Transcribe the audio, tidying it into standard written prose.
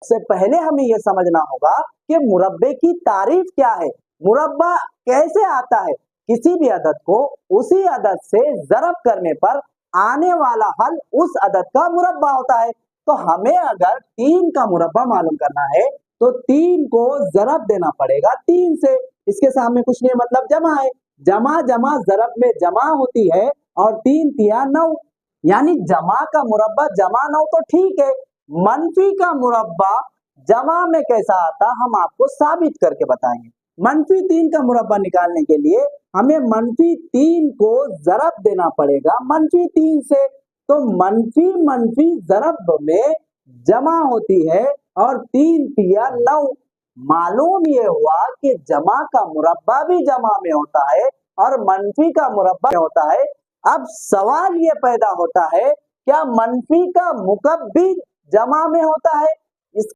से पहले हमें यह समझना होगा कि मुरब्बे की तारीफ क्या है, मुरब्बा कैसे आता है। किसी भी अदद को उसी अदद से ज़रब करने पर आने वाला हल उस अदद का मुरब्बा होता है। तो हमें अगर 3 का मुरब्बा मालूम करना है तो 3 को ज़रब देना पड़ेगा 3 से। इसके सामने कुछ नहीं, मतलब जमा है, जमा जमा ज़रब में जमा होती है और 3 तिया 9, यानी जमा का मुरब्बा जमा 9 तो ठीक है, मनफी का मुरब्बा जमा में कैसा आता हम आपको साबित करके बताएंगे। मनफी 3 का मुरब्बा निकालने के लिए हमें मनफी 3 को ज़रब देना पड़ेगा मनफी 3 से। तो मनफी मनफी ज़रब में जमा होती है और 3 तिया 9। मालूम ये हुआ कि जमा का मुरब्बा भी जमा में होता है और मनफी का मुरब्बा में होता है। अब सवाल ये पैदा होता है, क्या मनफी का मुकब भी जमा में होता है?